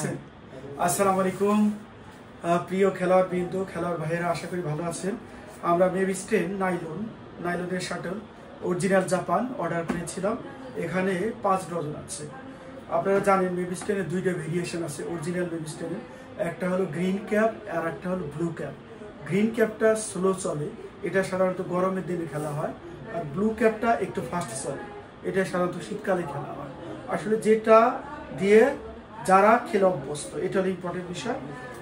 হ্যাঁ। আসসালামু আলাইকুম প্রিয় খেলোয়াড় বৃন্দ, খেলোয়াড় ভাইয়েরা, আশা করি ভালো আছেন। আমরা মেভিস্টেন নাইলনের শাটল অরিজিনাল জাপান অর্ডার করেছিলাম। এখানে 5 ডজন আছে। আপনারা জানেন মেভিস্টেনের দুইটা ভেরিয়েশন আছে অরিজিনাল মেভিস্টেনের। একটা হলো গ্রিন ক্যাপ আর একটা হলো ব্লু ক্যাপ। গ্রিন ক্যাপটা স্লো চলে, এটা সাধারণত গরমের দিনে খেলা হয়। আর ব্লু ক্যাপটা একটু ফাস্ট চলে, এটা সাধারণত শীতকালে খেলা হয়। আসলে যেটা দিয়ে যারা খেলে অভ্যস্ত, এটা হলো ইম্পর্টেন্ট বিষয়।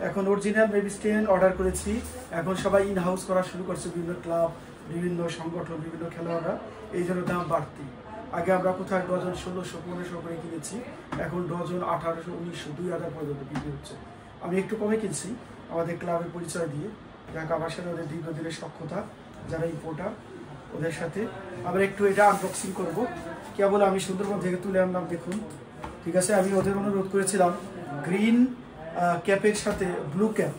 এখন অরিজিনাল মেভিস্টেন অর্ডার করেছি। এখন সবাই ইন হাউস করা শুরু করছে, বিভিন্ন ক্লাব, বিভিন্ন সংগঠন, বিভিন্ন খেলোয়াড়রা। এই জন্য দাম বাড়তি। আগে আমরা কোথায় ডজন 1600-1500 করে কিনেছি, এখন ডজন 1800, 1900, 2000 পর্যন্ত বিক্রি হচ্ছে। আমি একটু কমে কিনছি আমাদের ক্লাবের পরিচয় দিয়ে। যাক, আমার সাথে ওদের দীর্ঘদিনের সক্ষতা, যারা ইম্পোর্টার, ওদের সাথে আমরা একটু এটা আনবক্সিং করবো। কেবল আমি সুন্দরবন থেকে তুলে আনলাম, দেখুন। ঠিক আছে, আমি ওদের অনুরোধ করেছিলাম গ্রিন ক্যাপের সাথে blue cap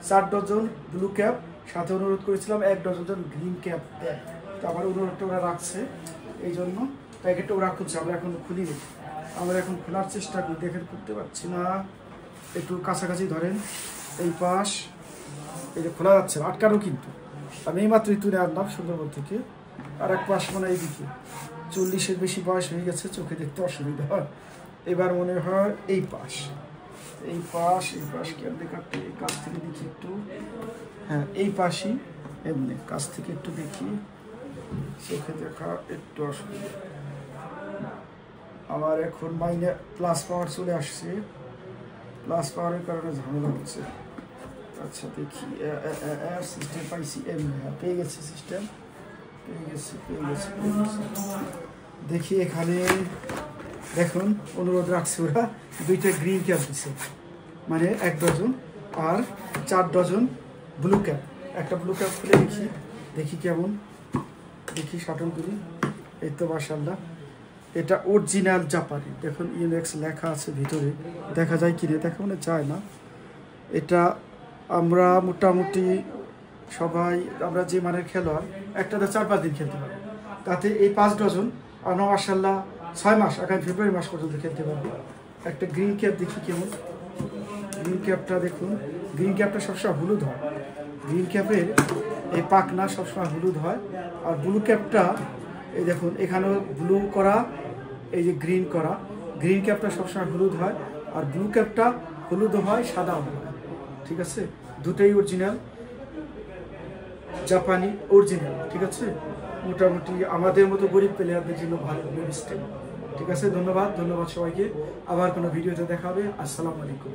4 dozen blue cap, সাথে অনুরোধ করেছিলাম 1 ডজন গ্রিন ক্যাপ দেয়। তো আমার অনুরোধটা ওরা রাখছে, এই জন্য প্যাকেটটা ওরা খুলছে। আমরা এখন খুলিনি, আমরা এখন খোলার চেষ্টা করি। দেখেন, খুলতে পারছি না, একটু কাছাকাছি ধরেন। এই পাশ এই যে খোলা যাচ্ছে, আটকানো কিন্তু। আমি এইমাত্রই তুলে আনলাম সুন্দরবন থেকে। আর এক পাশ মনে হয় এইদিকে 40-এর বেশি বয়স হয়ে গেছে, চোখে দেখতে অসুবিধা হয়। এবার মনে হয় এই পাশ কেমনি কাটতে, কাছ থেকে দেখি একটু। হ্যাঁ, এই পাশই এমনি কাছ থেকে একটু দেখি, চোখে দেখা একটু অসুবিধা। আমার এখন মাইনে প্লাস পাওয়ার চলে আসছে, প্লাস পাওয়ারের কারণে ঝামেলা হচ্ছে। আচ্ছা, দেখি সিস্টেম পাইছি, এমনি পেয়ে গেছি, সিস্টেম পেয়ে গেছি। দেখি এখানে দেখুন, অনুরোধ রাখছে ওরা, 2টা গ্রিন ক্যাপ দিচ্ছে, মানে 1 ডজন, আর 4 ডজন ব্লু ক্যাপ। একটা ব্লু ক্যাপ খুলে দেখি কেমন, দেখি শাটল করি। এই তো মাশাআল্লাহ, এটা অরিজিনাল জাপানি। দেখুন ইউএক্স লেখা আছে ভিতরে, দেখা যায় কিনে, দেখা মনে যায় না। এটা আমরা মোটামুটি সবাই, আমরা যে মানের খেলোয়াড়, একটাতে 4-5 দিন খেলতে পারি। তাতে এই 5 ডজন আমরা মাশাআল্লাহ 6 মাস, আগামী ফেব্রুয়ারি মাস পর্যন্ত খেলতে পারবো। একটা গ্রিন ক্যাপ দেখি কেমন। গ্রিন ক্যাপটা দেখুন, গ্রিন ক্যাপটা সবসময় হলুদ হয়। গ্রিন ক্যাপের এই পাখনা সবসময় হলুদ হয়। আর ব্লু ক্যাপটা এই দেখুন, এখানেও ব্লু করা, এই যে গ্রিন করা। গ্রিন ক্যাপটা সবসময় হলুদ হয়, আর ব্লু ক্যাপটা হলুদও হয়, সাদাও হয়। ঠিক আছে, দুটোই অরিজিনাল জাপানি, অরিজিনাল। ঠিক আছে, মোটামুটি আমাদের মতো গরিব প্লেয়ারদের জন্য ভালো মেভিস্টেন। ঠিক আছে, ধন্যবাদ সবাইকে। আবার কোনো ভিডিওতে দেখা হবে। আসসালামু আলাইকুম।